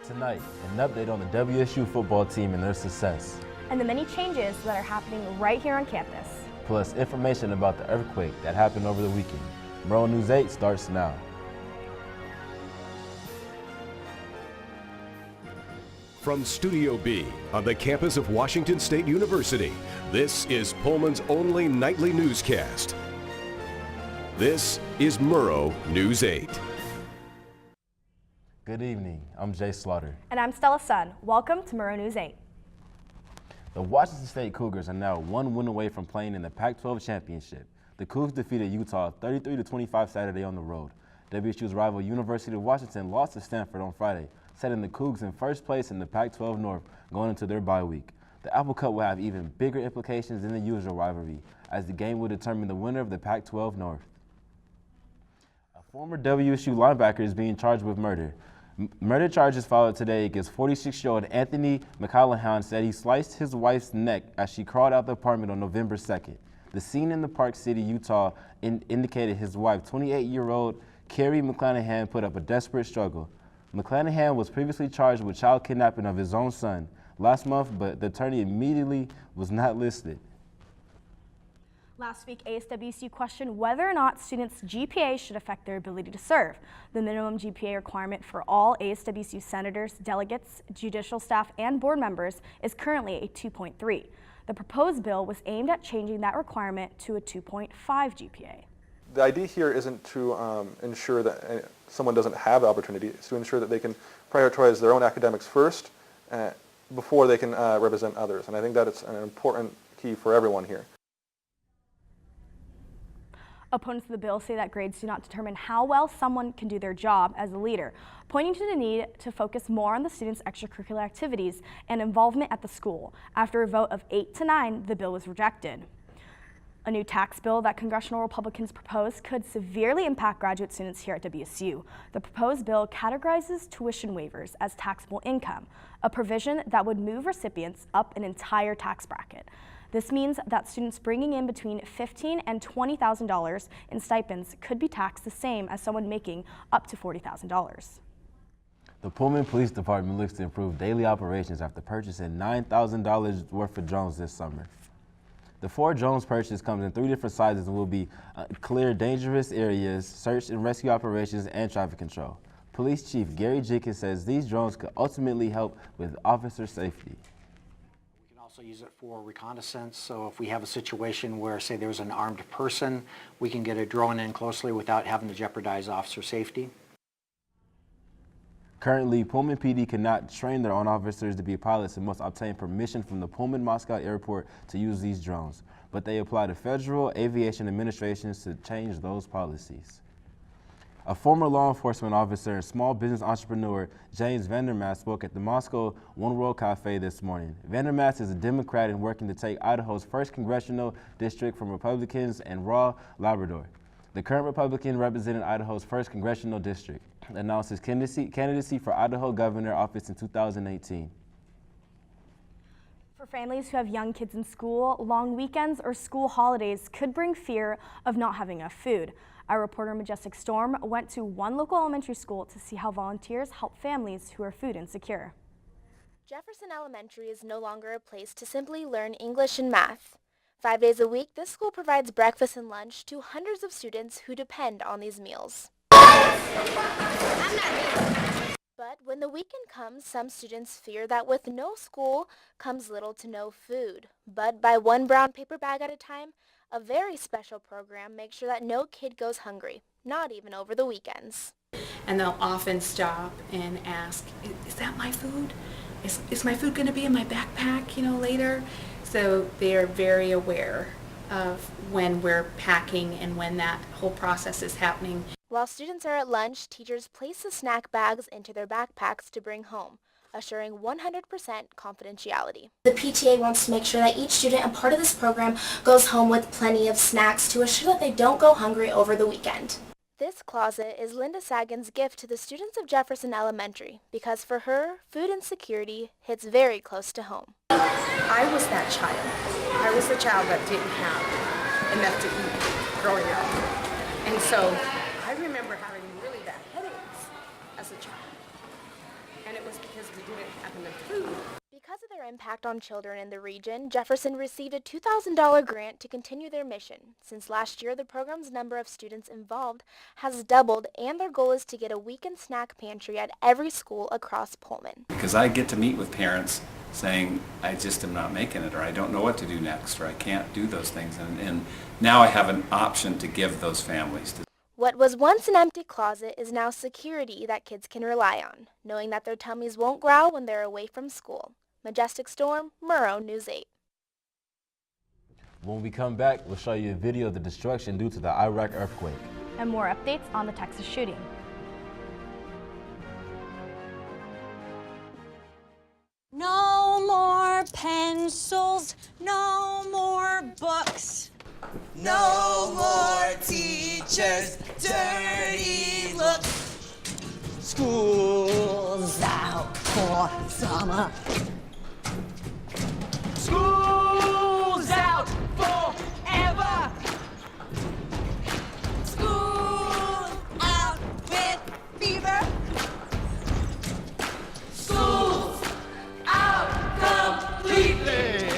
Tonight, an update on the WSU football team and their success. And the many changes that are happening right here on campus. Plus information about the earthquake that happened over the weekend. Murrow News 8 starts now. From Studio B on the campus of Washington State University, this is Pullman's only nightly newscast. This is Murrow News 8. Good evening, I'm Jay Slaughter. And I'm Stella Sun. Welcome to Murrow News 8. The Washington State Cougars are now one win away from playing in the Pac-12 championship. The Cougs defeated Utah 33-25 Saturday on the road. WSU's rival University of Washington lost to Stanford on Friday, setting the Cougs in first place in the Pac-12 North going into their bye week. The Apple Cup will have even bigger implications than the usual rivalry, as the game will determine the winner of the Pac-12 North. A former WSU linebacker is being charged with murder. Murder charges filed today against 46-year-old Anthony McCallahan said he sliced his wife's neck as she crawled out the apartment on November 2nd. The scene in the Park City, Utah indicated his wife, 28-year-old Carrie McClanahan, put up a desperate struggle. McClanahan was previously charged with child kidnapping of his own son last month, but the attorney immediately was not listed. Last week, ASWSU questioned whether or not students' GPA should affect their ability to serve. The minimum GPA requirement for all ASWSU senators, delegates, judicial staff, and board members is currently a 2.3. The proposed bill was aimed at changing that requirement to a 2.5 GPA. The idea here isn't to ensure that someone doesn't have the opportunity. It's to ensure that they can prioritize their own academics first before they can represent others. And I think that it's an important key for everyone here. Opponents of the bill say that grades do not determine how well someone can do their job as a leader, pointing to the need to focus more on the students' extracurricular activities and involvement at the school. After a vote of 8-9, the bill was rejected. A new tax bill that congressional Republicans proposed could severely impact graduate students here at WSU. The proposed bill categorizes tuition waivers as taxable income, a provision that would move recipients up an entire tax bracket. This means that students bringing in between $15,000 and $20,000 in stipends could be taxed the same as someone making up to $40,000. The Pullman Police Department looks to improve daily operations after purchasing $9,000 worth of drones this summer. The 4 drones purchased comes in 3 different sizes and will be clear dangerous areas, search and rescue operations, and traffic control. Police Chief Gary Jenkins says these drones could ultimately help with officer safety. Also use it for reconnaissance, so if we have a situation where, say, there's an armed person, we can get a drone in closely without having to jeopardize officer safety. Currently, Pullman PD cannot train their own officers to be pilots and must obtain permission from the Pullman Moscow Airport to use these drones, but they apply to Federal Aviation Administrations to change those policies. A former law enforcement officer and small business entrepreneur, James Vandermaat, spoke at the Moscow One World Cafe this morning. Vandermaat is a Democrat and working to take Idaho's 1st congressional district from Republicans and Raw Labrador. The current Republican representing Idaho's 1st congressional district announced his candidacy for Idaho governor office in 2018. For families who have young kids in school, long weekends or school holidays could bring fear of not having enough food. Our reporter Majestic Storm went to one local elementary school to see how volunteers help families who are food insecure. Jefferson Elementary is no longer a place to simply learn English and math. 5 days a week, this school provides breakfast and lunch to hundreds of students who depend on these meals. But when the weekend comes, some students fear that with no school comes little to no food. But by one brown paper bag at a time, a very special program makes sure that no kid goes hungry, not even over the weekends. And they'll often stop and ask, is that my food? Is my food going to be in my backpack, later? So they're very aware of when we're packing and when that whole process is happening. While students are at lunch, teachers place the snack bags into their backpacks to bring home, assuring 100% confidentiality. The PTA wants to make sure that each student a part of this program goes home with plenty of snacks to assure that they don't go hungry over the weekend. This closet is Linda Sagan's gift to the students of Jefferson Elementary because for her, food insecurity hits very close to home. I was that child. I was the child that didn't have enough to eat growing up. And so I remember having really bad headaches as a child. and it was because we didn't have enough food. Because of their impact on children in the region, Jefferson received a $2,000 grant to continue their mission. Since last year, the program's number of students involved has doubled, and their goal is to get a weekend snack pantry at every school across Pullman. Because I get to meet with parents saying, I just am not making it, or I don't know what to do next, or I can't do those things. And now I have an option to give those families. What was once an empty closet is now security that kids can rely on, knowing that their tummies won't growl when they're away from school. Majestic Storm, Murrow, News 8. When we come back, we'll show you a video of the destruction due to the Iraq earthquake. And more updates on the Texas shooting. No more pencils, no more books, no more teachers' dirty looks. School's out for summer. School's out forever. School's out with fever. School's out completely.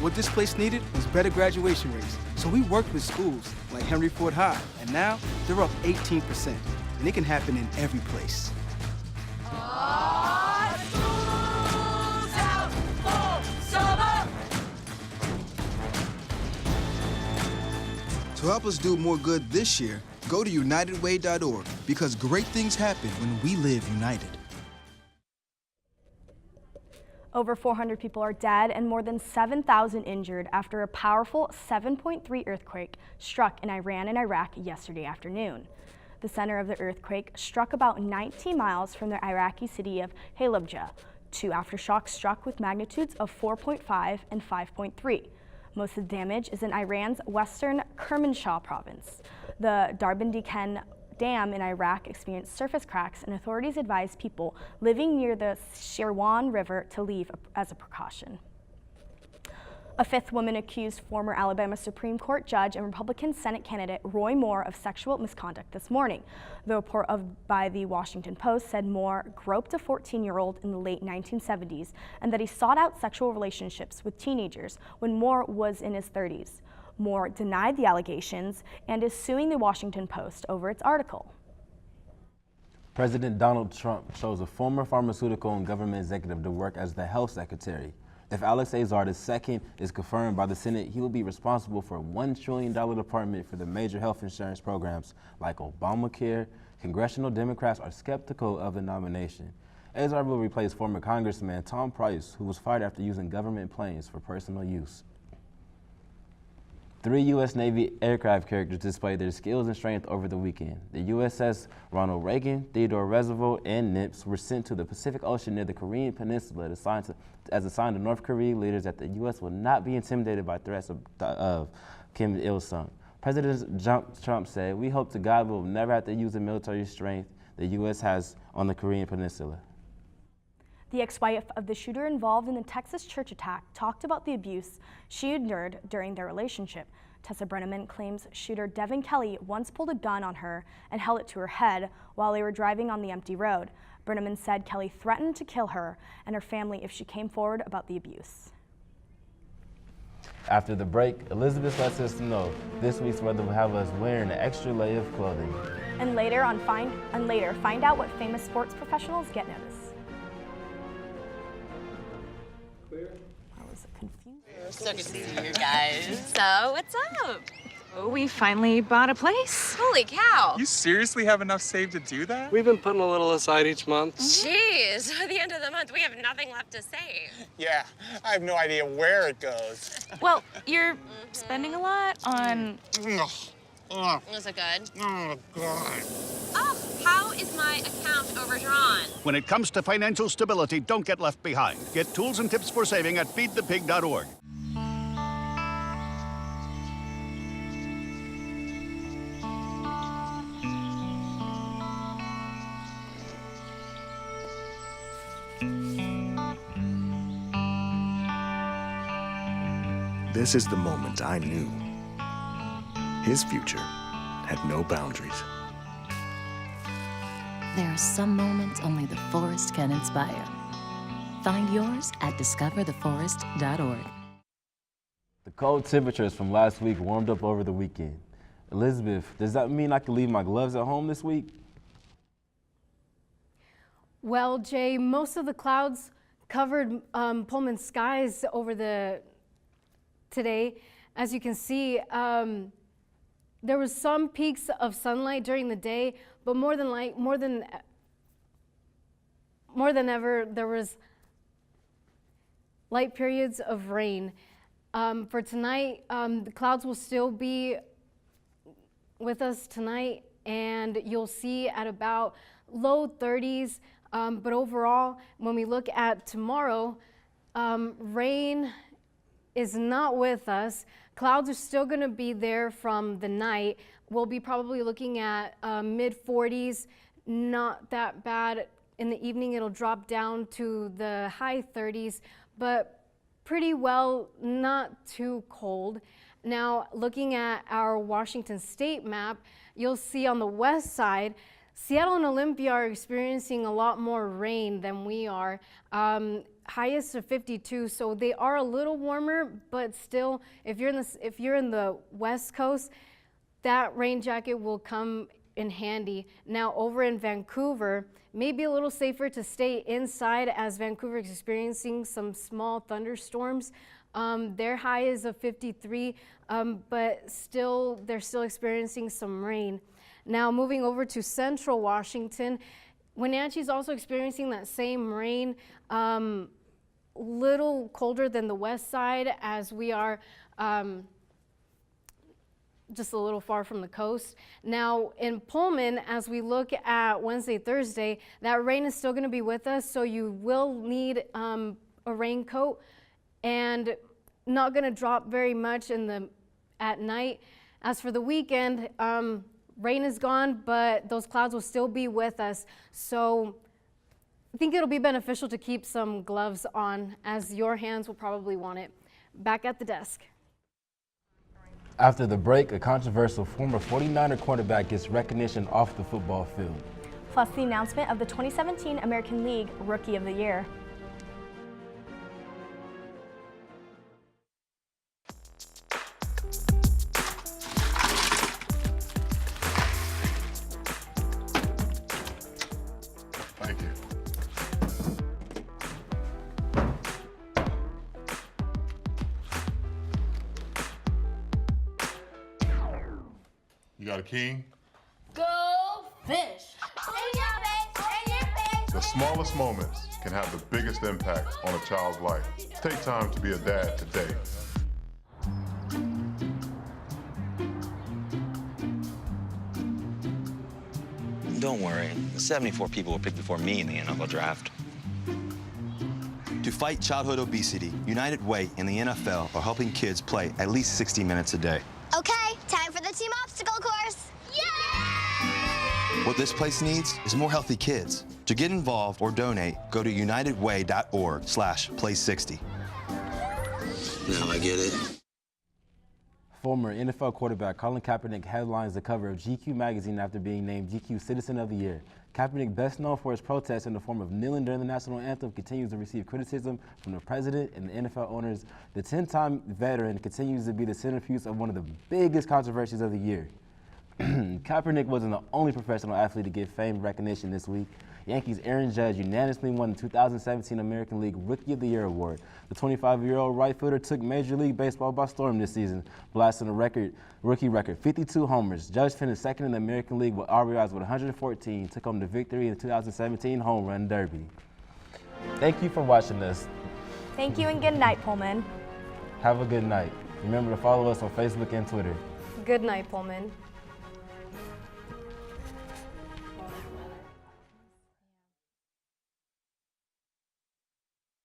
What this place needed was better graduation rates. So we worked with schools like Henry Ford High, and now they're up 18%. And it can happen in every place. To help us do more good this year, go to unitedway.org, because great things happen when we live united. Over 400 people are dead and more than 7,000 injured after a powerful 7.3 earthquake struck in Iran and Iraq yesterday afternoon. The center of the earthquake struck about 19 miles from the Iraqi city of Halabja. Two aftershocks struck with magnitudes of 4.5 and 5.3. Most of the damage is in Iran's western Kermanshah province. The Darbandikhen Dam in Iraq experienced surface cracks, and authorities advised people living near the Shirwan River to leave as a precaution. A fifth woman accused former Alabama Supreme Court judge and Republican Senate candidate Roy Moore of sexual misconduct this morning. The report by the Washington Post said Moore groped a 14-year-old in the late 1970s and that he sought out sexual relationships with teenagers when Moore was in his 30s. Moore denied the allegations and is suing the Washington Post over its article. President Donald Trump chose a former pharmaceutical and government executive to work as the health secretary. If Alex Azar II is confirmed by the Senate, he will be responsible for a $1 trillion department for the major health insurance programs like Obamacare. Congressional Democrats are skeptical of the nomination. Azar will replace former Congressman Tom Price, who was fired after using government planes for personal use. 3 U.S. Navy aircraft carriers displayed their skills and strength over the weekend. The USS Ronald Reagan, Theodore Roosevelt, and Nimitz were sent to the Pacific Ocean near the Korean Peninsula as a sign to North Korean leaders that the U.S. will not be intimidated by threats of Kim Il-sung. President Trump said, "We hope to God we will never have to use the military strength the U.S. has on the Korean Peninsula." The ex-wife of the shooter involved in the Texas church attack talked about the abuse she endured during their relationship. Tessa Brenneman claims shooter Devin Kelly once pulled a gun on her and held it to her head while they were driving on the empty road. Brenneman said Kelly threatened to kill her and her family if she came forward about the abuse. After the break, Elizabeth lets us know this week's weather will have us wearing an extra layer of clothing. And later, find out what famous sports professionals get noticed. So good to see you guys. So, what's up? Oh, we finally bought a place. Holy cow. You seriously have enough saved to do that? We've been putting a little aside each month. Jeez, at the end of the month, we have nothing left to save. Yeah, I have no idea where it goes. Well, you're spending a lot on... Is it good? Oh, God. Oh, how is my account overdrawn? When it comes to financial stability, don't get left behind. Get tools and tips for saving at feedthepig.org. This is the moment I knew. His future had no boundaries. There are some moments only the forest can inspire. Find yours at discovertheforest.org. The cold temperatures from last week warmed up over the weekend. Elizabeth, does that mean I can leave my gloves at home this week? Well, Jay, most of the clouds covered Pullman skies over today. As you can see, there was some peaks of sunlight during the day, but more than ever, there was light periods of rain. For tonight, the clouds will still be with us tonight, and you'll see at about low 30s. But overall, when we look at tomorrow, rain is not with us. Clouds are still going to be there from the night. We'll be probably looking at mid-40s, not that bad. In the evening, it'll drop down to the high 30s, but pretty well not too cold. Now, looking at our Washington State map, you'll see on the west side, Seattle and Olympia are experiencing a lot more rain than we are. Highest of 52, so they are a little warmer, but still, if you're in the West Coast, that rain jacket will come in handy. Now, over in Vancouver, maybe a little safer to stay inside as Vancouver is experiencing some small thunderstorms. Their high is of 53, but still, they're still experiencing some rain. Now, moving over to central Washington, Wenatchee is also experiencing that same rain, little colder than the west side as we are just a little far from the coast. Now, in Pullman, as we look at Wednesday, Thursday, that rain is still going to be with us, so you will need a raincoat, and not going to drop very much at night. As for the weekend, rain is gone, but those clouds will still be with us. So I think it'll be beneficial to keep some gloves on, as your hands will probably want it. Back at the desk. After the break, a controversial former 49er quarterback gets recognition off the football field. Plus the announcement of the 2017 American League Rookie of the Year. Thank you. You got a king? Go fish! In your face! In your face! The smallest moments can have the biggest impact on a child's life. Take time to be a dad today. Don't worry, 74 people were picked before me in the NFL draft. To fight childhood obesity, United Way and the NFL are helping kids play at least 60 minutes a day. Okay, time for the team obstacle course. Yay! What this place needs is more healthy kids. To get involved or donate, go to unitedway.org/play60. Now I get it. Former NFL quarterback Colin Kaepernick headlines the cover of GQ magazine after being named GQ Citizen of the Year. Kaepernick, best known for his protests in the form of kneeling during the national anthem, continues to receive criticism from the president and the NFL owners. The 10-time veteran continues to be the centerpiece of one of the biggest controversies of the year. Kaepernick wasn't the only professional athlete to get fame recognition this week. Yankees' Aaron Judge unanimously won the 2017 American League Rookie of the Year award. The 25-year-old right fielder took Major League Baseball by storm this season, blasting a rookie record 52 homers. Judge finished second in the American League with RBIs with 114, took home the victory in the 2017 Home Run Derby. Thank you for watching us. Thank you and good night, Pullman. Have a good night. Remember to follow us on Facebook and Twitter. Good night, Pullman.